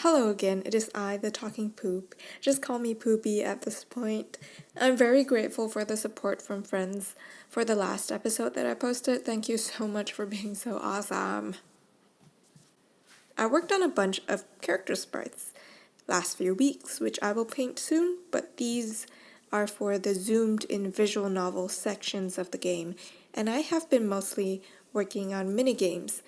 Hello again, it is I, the talking poop. Just call me Poopy at this point. I'm very grateful for the support from friends for the last episode that I posted. Thank you so much for being so awesome. I worked on a bunch of character sprites last few weeks, which I will paint soon, but these are for the zoomed in visual novel sections of the game, and I have been mostly working on minigames.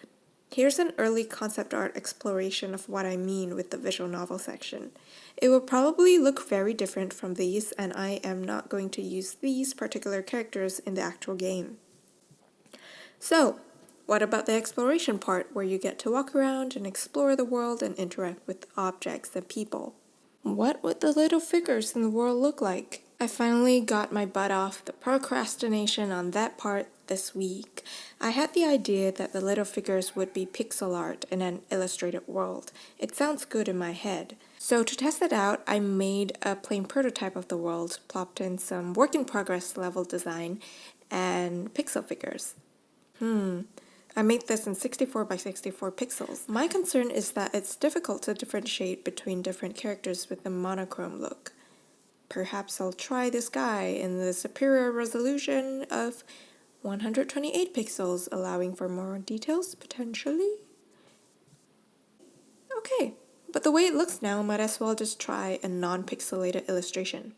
Here's an early concept art exploration of what I mean with the visual novel section. It will probably look very different from these, and I am not going to use these particular characters in the actual game. So, what about the exploration part, where you get to walk around and explore the world and interact with objects and people? What would the little figures in the world look like? I finally got my butt off the procrastination on that part this week. I had the idea that the little figures would be pixel art in an illustrated world. It sounds good in my head. So to test it out, I made a plain prototype of the world, plopped in some work-in-progress level design, and pixel figures. I made this in 64 by 64 pixels. My concern is that it's difficult to differentiate between different characters with a monochrome look. Perhaps I'll try this guy in the superior resolution of 128 pixels, allowing for more details, potentially? Okay, but the way it looks now, might as well just try a non-pixelated illustration.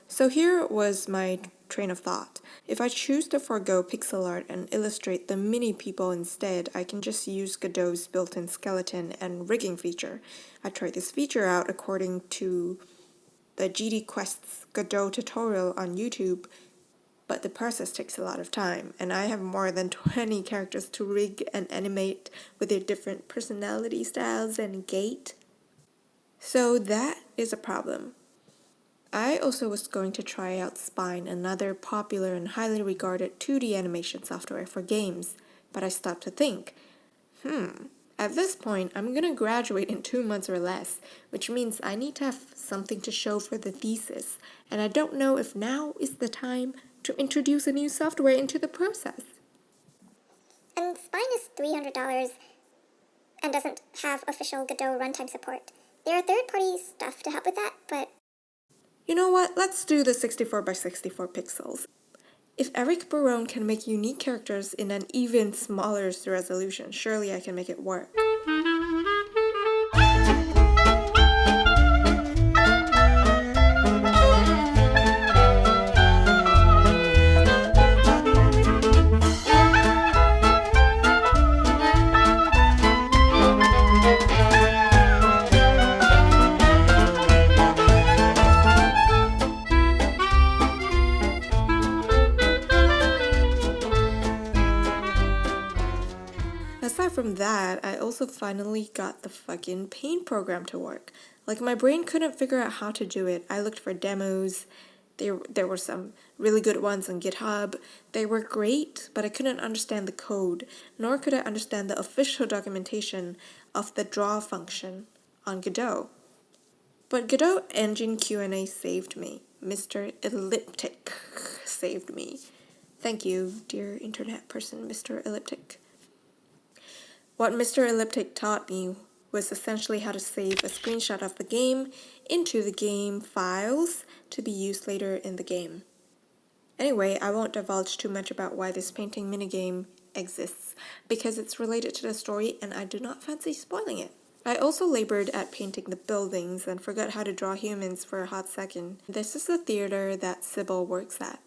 So here was my train of thought. If I choose to forego pixel art and illustrate the mini people instead, I can just use Godot's built-in skeleton and rigging feature. I tried this feature out according to the GD Quest's Godot tutorial on YouTube, but the process takes a lot of time, and I have more than 20 characters to rig and animate with their different personality styles and gait. So that is a problem. I also was going to try out Spine, another popular and highly regarded 2D animation software for games, but I stopped to think, at this point I'm gonna graduate in 2 months or less, which means I need to have something to show for the thesis, and I don't know if now is the time to introduce a new software into the process. And Spine is $300 and doesn't have official Godot runtime support. There are third-party stuff to help with that, but you know what, let's do the 64 by 64 pixels. If Eric Barone can make unique characters in an even smaller resolution, surely I can make it work. Aside from that, I also finally got the fucking paint program to work. Like, my brain couldn't figure out how to do it. I looked for demos. There were some really good ones on GitHub. They were great, but I couldn't understand the code, nor could I understand the official documentation of the draw function on Godot. But Godot Engine Q&A saved me. Mr. Elliptic saved me. Thank you, dear internet person, Mr. Elliptic. What Mr. Elliptic taught me was essentially how to save a screenshot of the game into the game files to be used later in the game. Anyway, I won't divulge too much about why this painting minigame exists, because it's related to the story and I do not fancy spoiling it. I also labored at painting the buildings and forgot how to draw humans for a hot second. This is the theater that Sybil works at.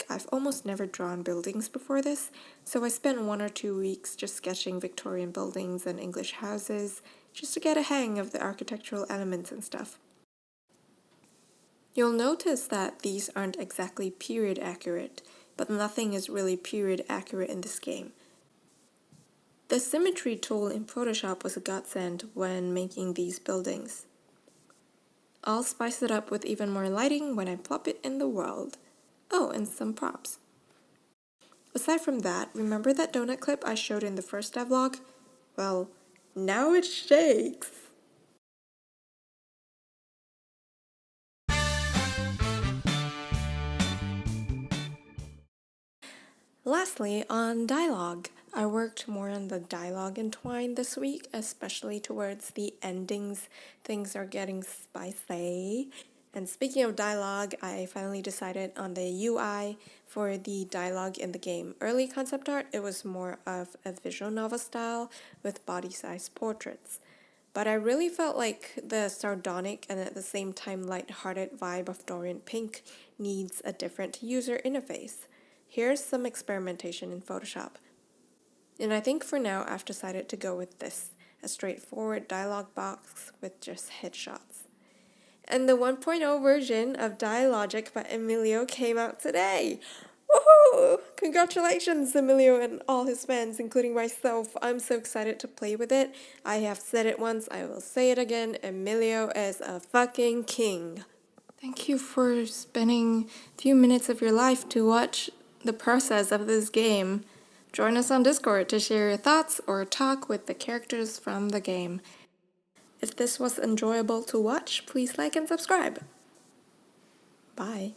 I've almost never drawn buildings before this, so I spent 1 or 2 weeks just sketching Victorian buildings and English houses, just to get a hang of the architectural elements and stuff. You'll notice that these aren't exactly period accurate, but nothing is really period accurate in this game. The symmetry tool in Photoshop was a godsend when making these buildings. I'll spice it up with even more lighting when I plop it in the world. Oh, and some props. Aside from that, remember that donut clip I showed in the first devlog? Well, now it shakes. Lastly, on dialogue, I worked more on the dialogue entwine this week, especially towards the endings. Things are getting spicy. And speaking of dialogue, I finally decided on the UI for the dialogue in the game. Early concept art, it was more of a visual novel style with body-sized portraits. But I really felt like the sardonic and at the same time light-hearted vibe of Dorian Pink needs a different user interface. Here's some experimentation in Photoshop. And I think for now I've decided to go with this, a straightforward dialogue box with just headshots. And the 1.0 version of Dialogic by Emilio came out today. Woohoo! Congratulations, Emilio and all his fans, including myself. I'm so excited to play with it. I have said it once, I will say it again. Emilio is a fucking king. Thank you for spending a few minutes of your life to watch the process of this game. Join us on Discord to share your thoughts or talk with the characters from the game. If this was enjoyable to watch, please like and subscribe. Bye.